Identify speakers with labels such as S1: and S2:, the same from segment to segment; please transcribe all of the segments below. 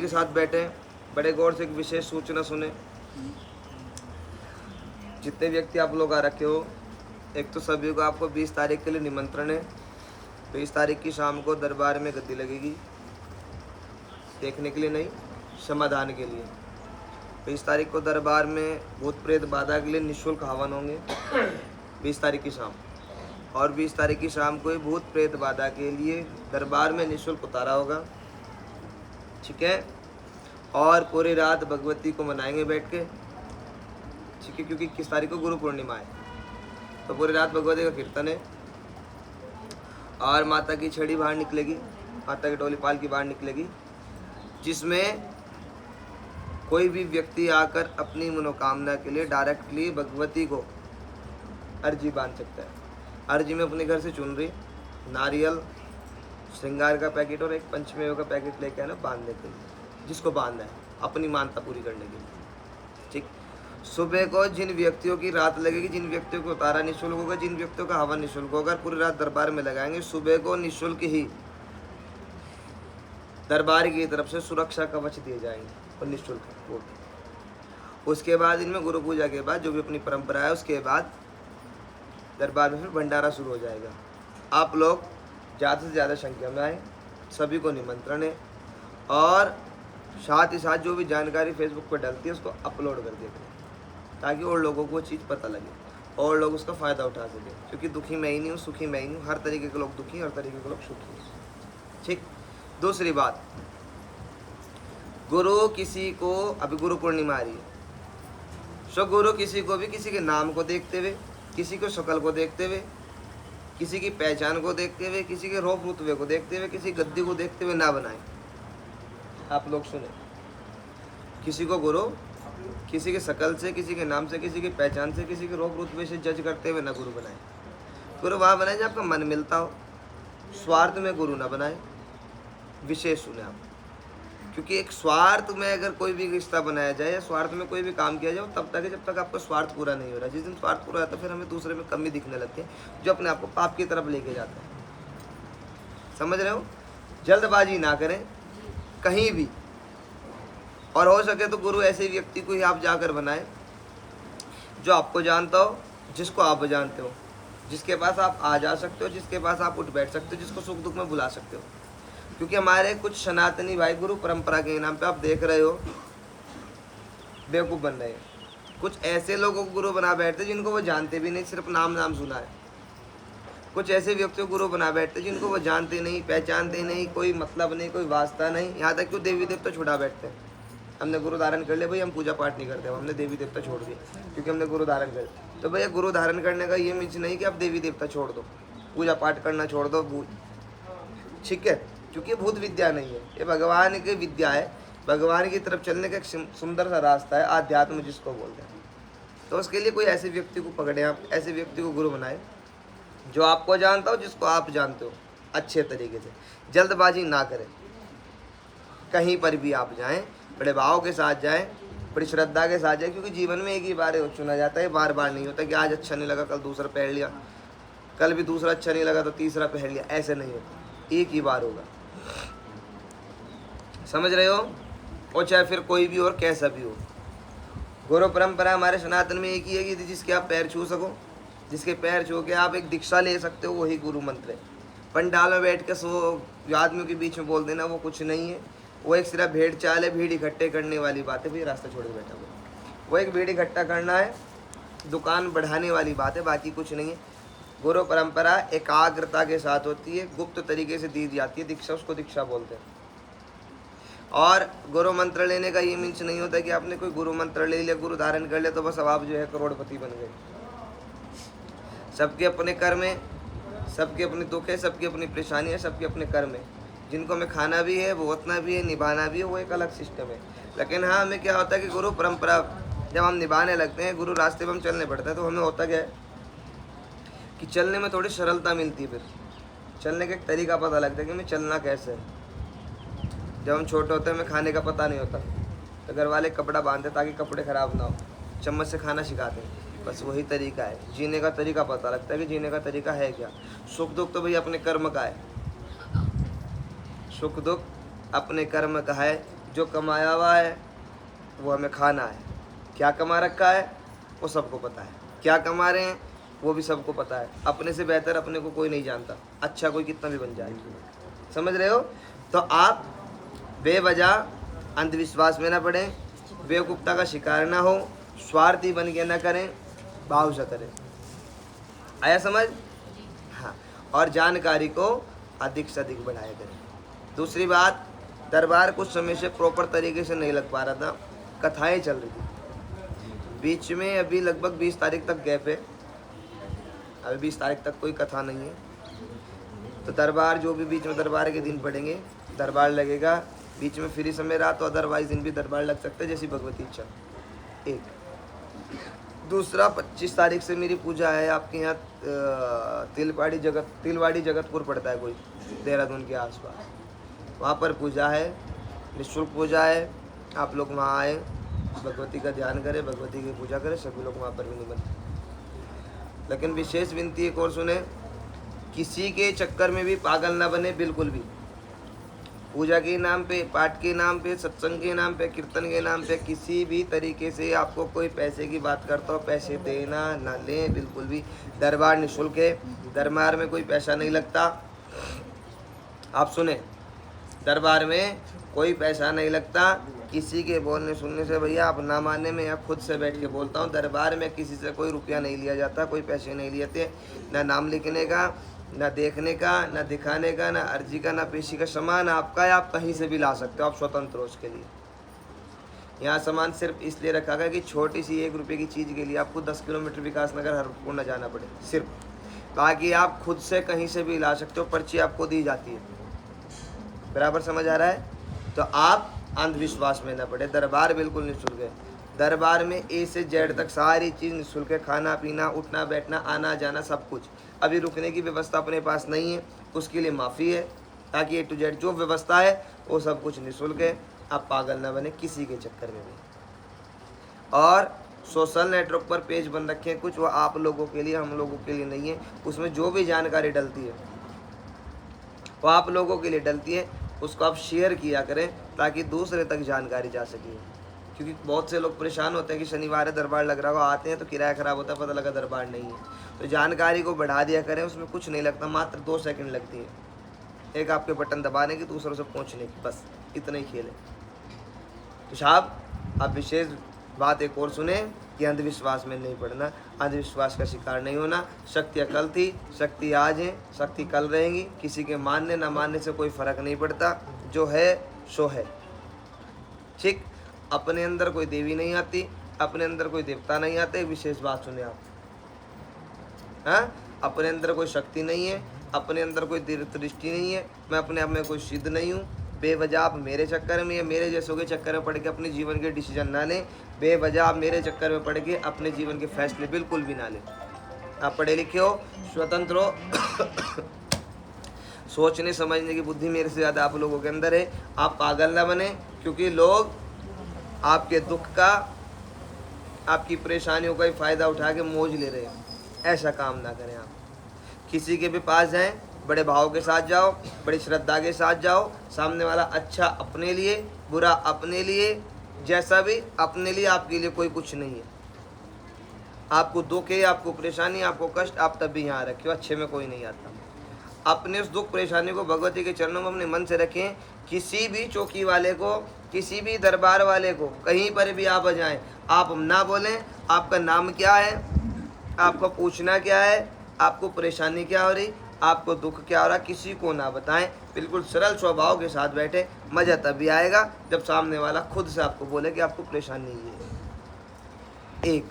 S1: के साथ बैठे, बड़े गौर से एक विशेष सूचना सुने। जितने व्यक्ति आप लोग आ रखे हो, एक तो सभी को आपको 20 तारीख के लिए निमंत्रण है। 20 तारीख की शाम को दरबार में गद्दी लगेगी, देखने के लिए नहीं, समाधान के लिए। 20 तारीख को दरबार में भूत प्रेत बाधा के लिए निःशुल्क हवन होंगे 20 तारीख की शाम। और 20 तारीख की शाम को ही भूत प्रेत बाधा के लिए दरबार में निःशुल्क उतारा होगा, ठीक है। और पूरी रात भगवती को मनाएंगे बैठ के, ठीक है, क्योंकि 21 तारीख को गुरु पूर्णिमा है, तो पूरी रात भगवती का कीर्तन है। और माता की छड़ी बाहर निकलेगी, माता की टोली पाल की बाहर निकलेगी, जिसमें कोई भी व्यक्ति आकर अपनी मनोकामना के लिए डायरेक्टली भगवती को अर्जी बांध सकता है। अर्जी में अपने घर से चुनरी, नारियल, श्रृंगार का पैकेट और एक पंचमेव का पैकेट लेके आना बांधने के लिए, जिसको बांधना है अपनी मानता पूरी करने के लिए, ठीक। सुबह को जिन व्यक्तियों की रात लगेगी, जिन व्यक्तियों को उतारा निःशुल्क होगा, जिन व्यक्तियों का हवन निःशुल्क होगा, पूरी रात दरबार में लगाएंगे। सुबह को निःशुल्क ही दरबार की तरफ से सुरक्षा कवच दिए जाएंगे और निःशुल्क। उसके बाद इनमें गुरु पूजा के बाद जो भी अपनी परंपरा है, उसके बाद दरबार में फिर भंडारा शुरू हो जाएगा। आप लोग ज़्यादा से ज़्यादा संख्या में आए, सभी को निमंत्रण है। और साथ ही साथ जो भी जानकारी फेसबुक पर डलती है उसको अपलोड कर देते हैं, ताकि और लोगों को वो चीज़ पता लगे और लोग उसका फ़ायदा उठा सकें। क्योंकि दुखी मैं ही नहीं हूँ, सुखी मैं ही नहीं हूँ, हर तरीके के लोग दुखी, हर तरीके के लोग सुखी, ठीक। दूसरी बात, गुरु किसी को, अभी गुरु पूर्णिमा आ रही है, सो गुरु किसी को भी किसी के नाम को देखते हुए, किसी को शक्ल को देखते हुए, किसी की पहचान को देखते हुए, किसी के रूप रुतबे को देखते हुए, किसी गद्दी को देखते हुए ना बनाए। आप लोग सुने, किसी को गुरु किसी के शक्ल से, किसी के नाम से, किसी की पहचान से, किसी के रूप रुतबे से जज करते हुए ना गुरु बनाए। गुरु वहाँ बनाए जब आपका मन मिलता हो, स्वार्थ में गुरु ना बनाए। विशेष सुने आप, क्योंकि एक स्वार्थ में अगर कोई भी रिश्ता बनाया जाए या स्वार्थ में कोई भी काम किया जाए, तब तक है जब तक आपका स्वार्थ पूरा नहीं हो रहा। जिस दिन स्वार्थ पूरा होता है फिर हमें दूसरे में कमी दिखने लगती है, जो अपने आप को पाप की तरफ लेके जाता है। समझ रहे हो? जल्दबाजी ना करें कहीं भी, और हो सके तो गुरु ऐसे व्यक्ति को ही आप जाकर बनाए जो आपको जानता हो, जिसको आप जानते हो, जिसके पास आप आ जा सकते हो, जिसके पास आप उठ बैठ सकते हो, जिसको सुख दुख में बुला सकते हो। क्योंकि हमारे कुछ सनातनी भाई गुरु परंपरा के नाम पे आप देख रहे हो बेवकूफ़ बन रहे हैं। कुछ ऐसे लोगों को गुरु बना बैठते जिनको वो जानते भी नहीं, सिर्फ नाम सुना है। कुछ ऐसे व्यक्तियों को गुरु बना बैठते जिनको वो जानते नहीं, पहचानते नहीं, कोई मतलब नहीं, कोई वास्ता नहीं। यहाँ तक क्यों देवी देवता छुड़ा बैठते हैं। हमने गुरु धारण कर लिया भाई, हम पूजा पाठ नहीं करते, हमने देवी देवता छोड़ दिए क्योंकि हमने गुरु धारण कर लिया। तो भैया गुरु धारण करने का ये मीन्स नहीं कि आप देवी देवता छोड़ दो, पूजा पाठ करना छोड़ दो, ठीक है, क्योंकि भूत विद्या नहीं है, ये भगवान की विद्या है। भगवान की तरफ चलने का एक सुंदर सा रास्ता है, आध्यात्म जिसको बोलते हैं। तो उसके लिए कोई ऐसे व्यक्ति को पकड़े, आप ऐसे व्यक्ति को गुरु बनाए जो आपको जानता हो, जिसको आप जानते हो अच्छे तरीके से। जल्दबाजी ना करें, कहीं पर भी आप जाएं बड़े भाव के साथ जाएं, बड़ी श्रद्धा के साथ जाएं, क्योंकि जीवन में एक ही बार चुना जाता है, बार बार नहीं होता कि आज अच्छा नहीं लगा कल दूसरा पहन लिया, कल भी दूसरा अच्छा नहीं लगा तो तीसरा पहन लिया, ऐसे नहीं होता, एक ही बार होगा। समझ रहे हो? और चाहे फिर कोई भी और कैसा भी हो, गुरु परंपरा हमारे सनातन में एक ही है कि जिसके आप पैर छू सको, जिसके पैर छू के आप एक दीक्षा ले सकते हो, वही गुरु मंत्र है। पंडाल में बैठ के सो आदमियों के बीच में बोल देना वो कुछ नहीं है, वो एक सिर्फ भेड़ चाल है, भीड़ इकट्ठे करने वाली बात है। भाई रास्ता छोड़ के बैठा हुआ, वो एक भीड़ इकट्ठा करना है, दुकान बढ़ाने वाली बात है, बाकी कुछ नहीं है। गुरु परंपरा एकाग्रता के साथ होती है, गुप्त तरीके से दी जाती है दीक्षा, उसको दीक्षा बोलते हैं। और गुरु मंत्र लेने का ये मीन्स नहीं होता कि आपने कोई गुरु मंत्र ले लिया, गुरु धारण कर लिया तो बस अब आप जो है करोड़पति बन गए। सबके अपने कर्म है, सबके अपने दुख है, सबकी अपनी परेशानी है, सबके अपने कर्म है। जिनको हमें खाना भी है, भुगतना भी है, निभाना भी है, वो एक अलग सिस्टम है। लेकिन हाँ, हमें क्या होता है कि गुरु परंपरा जब हम निभाने लगते हैं, गुरु रास्ते पर हम चलने पड़ता है, तो हमें होता क्या है कि चलने में थोड़ी सरलता मिलती है। फिर चलने का एक तरीका पता लगता है कि हमें चलना कैसे है। जब हम छोटे होते हैं हमें खाने का पता नहीं होता, तो घर वाले कपड़ा बांधते ताकि कपड़े ख़राब ना हो, चम्मच से खाना सिखाते हैं। बस वही तरीका है, जीने का तरीका पता लगता है कि जीने का तरीका है क्या। सुख दुख तो भैया अपने कर्म का है, सुख दुख अपने कर्म का है। जो कमाया हुआ है वो हमें खाना है। क्या कमा रखा है वो सबको पता है, क्या कमा रहे हैं वो भी सबको पता है। अपने से बेहतर अपने को कोई नहीं जानता, अच्छा कोई कितना भी बन जाए। समझ रहे हो? तो आप बेवजह अंधविश्वास में ना पड़े, बेवकूफ़ता का शिकार ना हो, स्वार्थी बन के ना करें, भाव से करें। आया समझ? हाँ, और जानकारी को अधिक से अधिक बढ़ाया करें। दूसरी बात, दरबार कुछ समय से प्रॉपर तरीके से नहीं लग पा रहा था, कथाएं चल रही थी बीच में। अभी लगभग 20 तारीख तक गैप है, अभी 20 तारीख तक कोई कथा नहीं है। तो दरबार जो भी बीच में दरबार के दिन पड़ेंगे दरबार लगेगा। बीच में फ्री समय रहा तो अदरवाइज दिन भी दरबार लग सकते हैं, जैसी भगवती इच्छा। एक दूसरा, 25 तारीख से मेरी पूजा है आपके यहाँ तिलवाड़ी जगतपुर पड़ता है कोई, देहरादून के आसपास, वहाँ पर पूजा है, निःशुल्क पूजा है। आप लोग वहाँ आए, भगवती का ध्यान करें, भगवती की पूजा करें, सभी लोग वहाँ पर भी निमंत्रित। लेकिन विशेष विनती एक और सुने, किसी के चक्कर में भी पागल ना बने, बिल्कुल भी। पूजा के नाम पे, पाठ के नाम पे, सत्संग के नाम पे, कीर्तन के नाम पे किसी भी तरीके से आपको कोई पैसे की बात करता हो, पैसे देना ना लें, बिल्कुल भी। दरबार निःशुल्क है, दरबार में कोई पैसा नहीं लगता। आप सुने, दरबार में कोई पैसा नहीं लगता। किसी के बोलने सुनने से भैया आप ना मानने में, या खुद से बैठ के बोलता हूँ, दरबार में किसी से कोई रुपया नहीं लिया जाता, कोई पैसे नहीं लिए थे, ना नाम लिखने का, ना देखने का, ना दिखाने का, ना अर्जी का, ना पेशी का। सामान आपका है, आप कहीं से भी ला सकते हो, आप स्वतंत्र हो उसके लिए। यहाँ सामान सिर्फ इसलिए रखा गया कि छोटी सी 1 रुपये की चीज़ के लिए आपको 10 किलोमीटर विकास नगर हरपुर न जाना पड़े, सिर्फ। बाकी आप खुद से कहीं से भी ला सकते हो, पर्ची आपको दी जाती है। बराबर समझ आ रहा है? तो आप अंधविश्वास में न पड़े, दरबार बिल्कुल निःशुल्क है। दरबार में ए से जेड तक सारी चीज़ निःशुल्क है, खाना पीना, उठना बैठना, आना जाना, सब कुछ। अभी रुकने की व्यवस्था अपने पास नहीं है, उसके लिए माफ़ी है, ताकि ए टू जेड जो व्यवस्था है वो सब कुछ निःशुल्क है। आप पागल ना बने किसी के चक्कर में भी। और सोशल नेटवर्क पर पेज बन रखे हैं कुछ, वो आप लोगों के लिए, हम लोगों के लिए नहीं है। उसमें जो भी जानकारी डलती है वो आप लोगों के लिए डलती है, उसको आप शेयर किया करें ताकि दूसरे तक जानकारी जा सके। क्योंकि बहुत से लोग परेशान होते हैं कि शनिवार है दरबार लग रहा हो, आते हैं तो किराया ख़राब होता है, पता लगा दरबार नहीं है। तो जानकारी को बढ़ा दिया करें, उसमें कुछ नहीं लगता, मात्र 2 सेकंड लगती है, एक आपके बटन दबाने की, दूसरों से पहुंचने की, बस इतना ही खेल है। तो साहब आप विशेष बात एक और सुने कि अंधविश्वास में नहीं पड़ना, अंधविश्वास का शिकार नहीं होना। शक्तियाँ कल थी, शक्ति आज है, शक्ति कल रहेंगी। किसी के मानने ना मानने से कोई फ़र्क नहीं पड़ता, जो है सो है। ठीक, अपने अंदर कोई देवी नहीं आती, अपने अंदर कोई देवता नहीं आते। एक विशेष बात सुने आप, हाँ, अपने अंदर कोई शक्ति नहीं है, अपने अंदर कोई दृष्टि नहीं है, मैं अपने आप में कोई सिद्ध नहीं हूँ। बेवजह आप मेरे चक्कर में या मेरे जैसों के चक्कर में पड़ के अपने जीवन के डिसीजन ना लें। बेवजह आप मेरे चक्कर में पड़ के अपने जीवन के फैसले बिल्कुल भी ना लें। आप पढ़े लिखे हो, स्वतंत्र हो, सोचने समझने की बुद्धि मेरे से ज़्यादा आप लोगों के अंदर है। आप पागल ना बने, क्योंकि लोग आपके दुख का, आपकी परेशानियों का ही फ़ायदा उठा के मौज ले रहे हैं। ऐसा काम ना करें। आप किसी के भी पास जाएं, बड़े भाव के साथ जाओ, बड़ी श्रद्धा के साथ जाओ। सामने वाला अच्छा अपने लिए, बुरा अपने लिए, जैसा भी अपने लिए, आपके लिए कोई कुछ नहीं है। आपको दुख है, आपको परेशानी, आपको कष्ट, आप तब भी यहाँ रखियो, अच्छे में कोई नहीं आता। अपने उस दुख परेशानी को भगवती के चरणों में अपने मन से रखें। किसी भी चौकी वाले को, किसी भी दरबार वाले को, कहीं पर भी आप जाएं, आप ना बोलें आपका नाम क्या है, आपको पूछना क्या है, आपको परेशानी क्या हो रही, आपको दुख क्या हो रहा, किसी को ना बताएं। बिल्कुल सरल स्वभाव के साथ बैठे। मज़ा तभी आएगा जब सामने वाला खुद से आपको बोले कि आपको परेशानी ये है। एक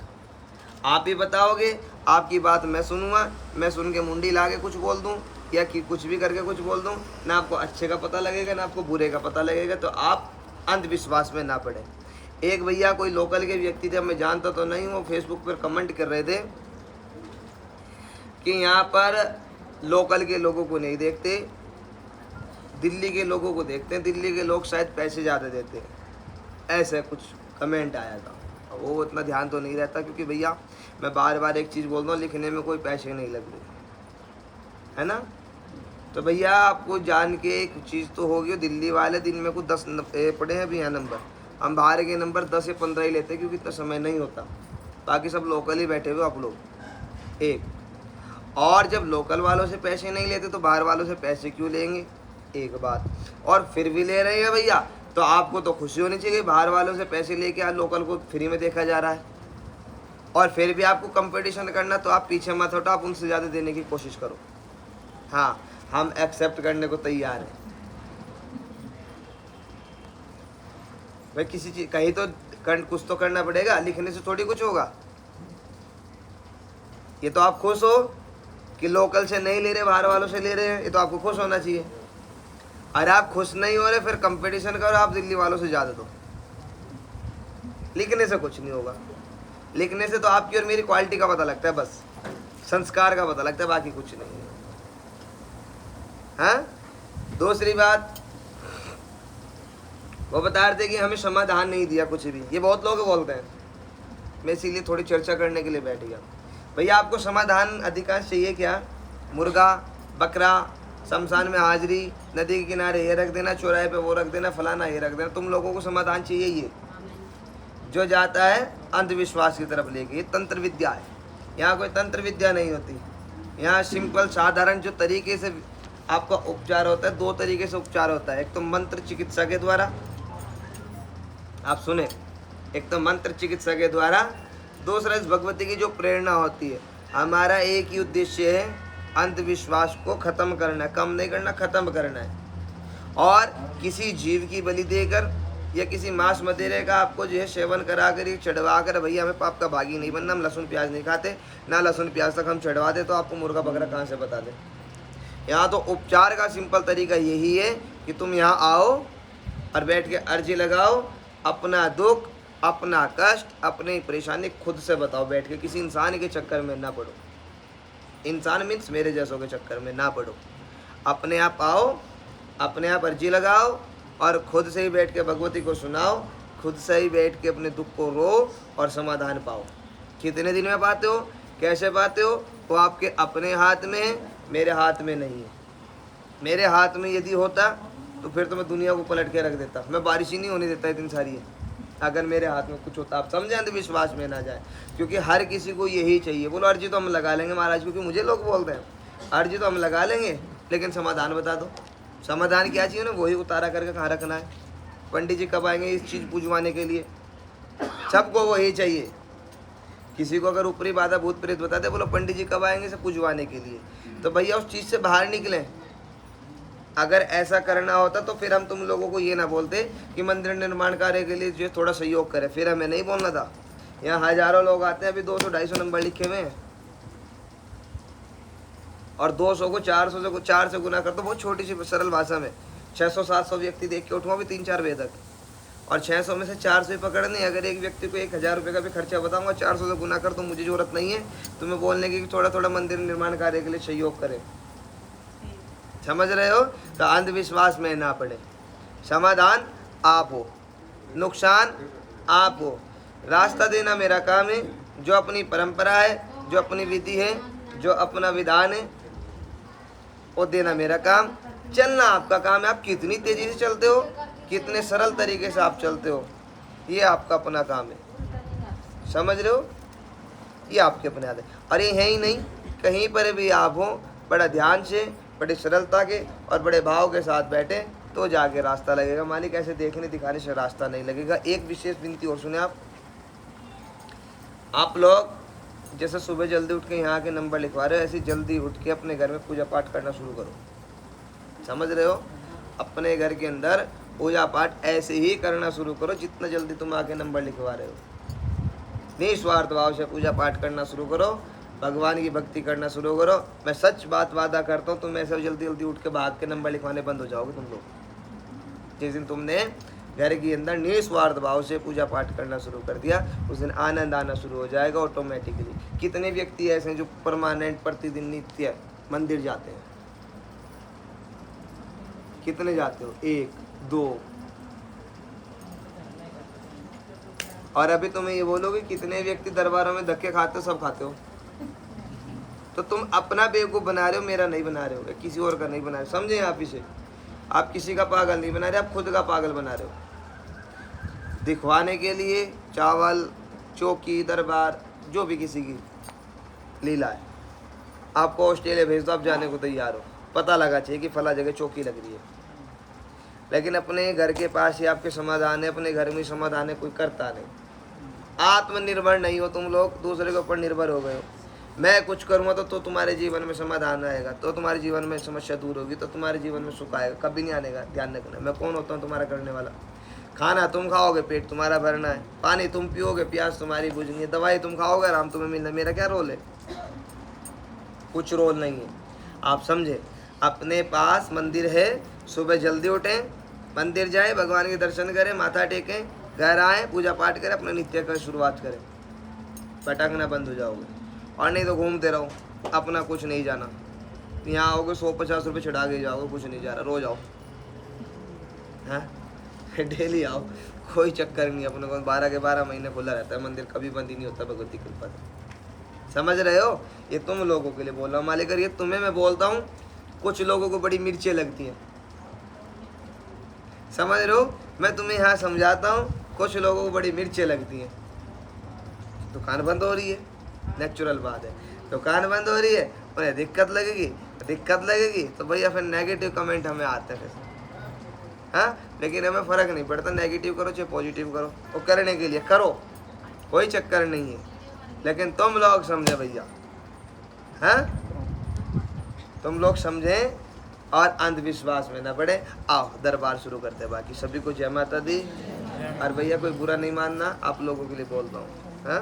S1: आप ही बताओगे, आपकी बात मैं सुनूंगा, मैं सुन के मुंडी ला के कुछ बोल दूं या कि कुछ भी करके कुछ बोल दूं, ना आपको अच्छे का पता लगेगा ना आपको बुरे का पता लगेगा। तो आप अंधविश्वास में ना पड़े। एक भैया कोई लोकल के व्यक्ति थे, मैं जानता तो नहीं, वो फेसबुक पर कमेंट कर रहे थे कि यहाँ पर लोकल के लोगों को नहीं देखते, दिल्ली के लोगों को देखते हैं, दिल्ली के लोग शायद पैसे ज़्यादा देते हैं। ऐसा कुछ कमेंट आया था। वो इतना ध्यान तो नहीं रहता, क्योंकि भैया मैं बार बार एक चीज़ बोल रहा हूँ, लिखने में कोई पैसे नहीं लग रहे, है ना। तो भैया आपको जान के एक चीज़ तो होगी, दिल्ली वाले दिन में कुछ 10 पड़े हैं अभी यहाँ नंबर, हम बाहर के नंबर 10 या 15 ही लेते हैं क्योंकि इतना समय नहीं होता, बाकी सब लोकल ही बैठे हुए आप लोग। एक और जब लोकल वालों से पैसे नहीं लेते तो बाहर वालों से पैसे क्यों लेंगे, एक बात। और फिर भी ले रहे हैं भैया तो आपको तो खुशी होनी चाहिए, बाहर वालों से पैसे लेके आज लोकल को फ्री में देखा जा रहा है। और फिर भी आपको कंपटीशन करना तो आप पीछे मत हटो, आप उनसे ज़्यादा देने की कोशिश करो। हाँ, हम एक्सेप्ट करने को तैयार हैं भाई, किसी चीज कहीं तो कुछ तो करना पड़ेगा, लिखने से थोड़ी कुछ होगा। ये तो आप खुश हो कि लोकल से नहीं ले रहे, बाहर वालों से ले रहे हैं, ये तो आपको खुश होना चाहिए। अरे आप खुश नहीं हो रहे फिर कंपटीशन करो, आप दिल्ली वालों से ज़्यादा दो। लिखने से कुछ नहीं होगा, लिखने से तो आपकी और मेरी क्वालिटी का पता लगता है, बस संस्कार का पता लगता है, बाकी कुछ नहीं है। हाँ, दूसरी बात वो बता रहे थे कि हमें समाधान नहीं दिया कुछ भी, ये बहुत लोग बोलते हैं, मैं इसीलिए थोड़ी चर्चा करने के लिए बैठ गया। भैया आपको समाधान अधिकांश चाहिए क्या, मुर्गा बकरा, शमशान में हाजिरी, नदी के किनारे ये रख देना, चौराहे पे वो रख देना, फलाना ये रख देना, तुम लोगों को समाधान चाहिए ये जो जाता है अंधविश्वास की तरफ लेके। ये तंत्र विद्या है, यहाँ कोई तंत्र विद्या नहीं होती, यहाँ सिंपल साधारण जो तरीके से आपका उपचार होता है, दो तरीके से उपचार होता है, एक तो मंत्र चिकित्सा के द्वारा, आप सुने, एक तो मंत्र चिकित्सा के द्वारा, दूसरा इस भगवती की जो प्रेरणा होती है। हमारा एक ही उद्देश्य है, अंधविश्वास को खत्म करना है, कम नहीं करना, खत्म करना है। और किसी जीव की बलि देकर या किसी मांस मदिरे का आपको जो है सेवन करा कर ये चढ़वा कर, भैया हमें पाप का भागी नहीं बनना, हम लहसुन प्याज नहीं खाते, ना लहसुन प्याज तक हम चढ़वा दे तो आपको मुर्गा बकरा कहाँ से बता दें। यहाँ तो उपचार का सिंपल तरीका यही है कि तुम यहाँ आओ और बैठ के अर्जी लगाओ, अपना दुख, अपना कष्ट, अपनी परेशानी खुद से बताओ बैठ के, किसी इंसान के चक्कर में ना पड़ो। इंसान मीन्स मेरे जैसों के चक्कर में ना पड़ो, अपने आप आओ, अपने आप अर्जी लगाओ और खुद से ही बैठ के भगवती को सुनाओ, खुद से ही बैठ के अपने दुख को रो और समाधान पाओ। कितने दिन में पाते हो, कैसे पाते हो, वो आपके अपने हाथ में है, मेरे हाथ में नहीं है। मेरे हाथ में यदि होता तो फिर तो मैं दुनिया को पलट के रख देता, मैं बारिश ही नहीं होने देता इतनी सारी है। अगर मेरे हाथ में कुछ होता, आप समझे, अंधविश्वास में ना जाए, क्योंकि हर किसी को यही चाहिए। बोलो अर्जी तो हम लगा लेंगे महाराज, क्योंकि मुझे लोग बोलते हैं अर्जी तो हम लगा लेंगे लेकिन समाधान बता दो। समाधान क्या चाहिए ना, वही उतारा करके कहाँ रखना है। पंडित जी कब आएंगे इस चीज़ पूजवाने के लिए, सबको वही चाहिए। किसी को अगर ऊपरी बाधा भूत प्रेत बताते, बोलो पंडित जी कब आएंगे इसे पूजवाने के लिए, तो भैया उस चीज़ से बाहर निकलें। अगर ऐसा करना होता तो फिर हम तुम लोगों को ये ना बोलते कि मंदिर निर्माण कार्य के लिए जो थोड़ा सहयोग करें, फिर हमें नहीं बोलना था। यहाँ हजारों लोग आते हैं, अभी 200-250 नंबर लिखे हुए हैं, और 200 को 400 से 4 से गुना कर दो, बहुत छोटी सी सरल भाषा में 600-700 व्यक्ति देख के उठूँ अभी 3-4 बजे तक, और 600 में से 400 ही पकड़ने। अगर एक व्यक्ति को 1000 रुपये का भी खर्चा बताऊंगा, 400 से गुना कर, तो मुझे जरूरत नहीं है तुम्हें बोलने की कि थोड़ा थोड़ा मंदिर निर्माण कार्य के लिए सहयोग करें। समझ रहे हो, तो अंधविश्वास में ना पड़े। समाधान आप हो, नुकसान आप हो, रास्ता देना मेरा काम है, जो अपनी परंपरा है, जो अपनी विधि है, जो अपना विधान है, वो देना मेरा काम, चलना आपका काम है। आप कितनी तेजी से चलते हो, कितने सरल तरीके से आप चलते हो, ये आपका अपना काम है। समझ रहे हो, ये आपके अपने हाथ है। और ये है ही नहीं, कहीं पर भी आप हो, बड़ा ध्यान से, बड़ी सरलता के और बड़े भाव के साथ बैठे तो जाके रास्ता लगेगा। मालिक ऐसे देखने दिखाने से रास्ता नहीं लगेगा। एक विशेष विनती और सुने आप लोग जैसे सुबह जल्दी उठ के यहाँ के नंबर लिखवा रहे हो, ऐसे जल्दी उठ के अपने घर में पूजा पाठ करना शुरू करो। समझ रहे हो, अपने घर के अंदर पूजा पाठ ऐसे ही करना शुरू करो जितना जल्दी तुम आके नंबर लिखवा रहे हो। निस्वार्थ भाव से पूजा पाठ करना शुरू करो, भगवान की भक्ति करना शुरू करो। मैं सच बात वादा करता हूँ, तुम ऐसे जल्दी जल्दी उठ के भाग के नंबर लिखवाने बंद हो जाओगे तुम लोग। जिस दिन तुमने घर के अंदर निस्वार्थ भाव से पूजा पाठ करना शुरू कर दिया, उस दिन आनंद आना शुरू हो जाएगा ऑटोमेटिकली। कितने व्यक्ति ऐसे हैं जो परमानेंट प्रतिदिन नित्य मंदिर जाते हैं, कितने जाते हो, 1-2। और अभी तुम्हें ये बोलोगे कितने व्यक्ति दरबारों में धक्के खाते हो, सब खाते हो, तो तुम अपना बेवकूफ़ बना रहे हो, मेरा नहीं बना रहे हो, किसी और का नहीं बना रहे हो। समझे आप इसे? आप किसी का पागल नहीं बना रहे, आप खुद का पागल बना रहे हो। दिखवाने के लिए चावल, चौकी, दरबार, जो भी किसी की लीला है। आपको ऑस्ट्रेलिया भेज दो, आप जाने को तैयार हो, पता लगा चाहिए कि फला जगह चौकी लग रही है। लेकिन अपने घर के पास ही आपके समाधान है, अपने घर में समाधान है, कोई करता नहीं। आत्मनिर्भर नहीं हो तुम लोग, दूसरे के ऊपर निर्भर हो गए हो। मैं कुछ करूँगा तो तुम्हारे जीवन में समाधान आएगा, तो तुम्हारे जीवन में समस्या दूर होगी, तो तुम्हारे जीवन में सुख आएगा। कभी नहीं आने का, ध्यान रखना। मैं कौन होता हूँ तुम्हारा करने वाला? खाना तुम खाओगे, पेट तुम्हारा भरना है। पानी तुम पियोगे, प्यास तुम्हारी बुझनी है। दवाई तुम खाओगे, आराम तुम्हें मिलना है। मेरा क्या रोल है? कुछ रोल नहीं है। आप समझे? अपने पास मंदिर है, सुबह जल्दी उठें, मंदिर जाएं, भगवान के दर्शन करें, माथा टेकें, घर आएँ, पूजा पाठ करें, अपने नित्य का शुरुआत करें। भटकना बंद हो जाओगे। और नहीं तो घूमते रहो, अपना कुछ नहीं जाना। यहाँ आओगे 100-50 रुपये चढ़ा के जाओगे, कुछ नहीं जा रहा। रोज आओ, हाँ डेली आओ, कोई चक्कर नहीं। अपने को 12 के 12 महीने खुला रहता है मंदिर, कभी बंद ही नहीं होता भगवती कृपा से। समझ रहे हो? ये तुम लोगों के लिए बोल रहा हूँ मालिक। ये तुम्हें मैं बोलता हूँ, कुछ लोगों को बड़ी मिर्चें लगती हैं। समझ रहे हो? मैं तुम्हें यहाँ समझाता हूँ, कुछ लोगों को बड़ी मिर्चें लगती हैं। दुकान बंद हो रही है, नेचुरल बात है। दुकान बंद हो रही है, उन्हें दिक्कत लगेगी तो भैया फिर नेगेटिव कमेंट हमें आते हैं। हाँ, लेकिन हमें फ़र्क नहीं पड़ता, नेगेटिव करो चाहे पॉजिटिव करो, वो करने के लिए करो, कोई चक्कर नहीं है। लेकिन तुम लोग समझे भैया, हाँ, तुम लोग समझें और अंधविश्वास में ना पड़े। आओ दरबार शुरू करते हैं। बाकी सभी को जय माता दी। और भैया कोई बुरा नहीं मानना, आप लोगों के लिए बोलता हूँ। हाँ।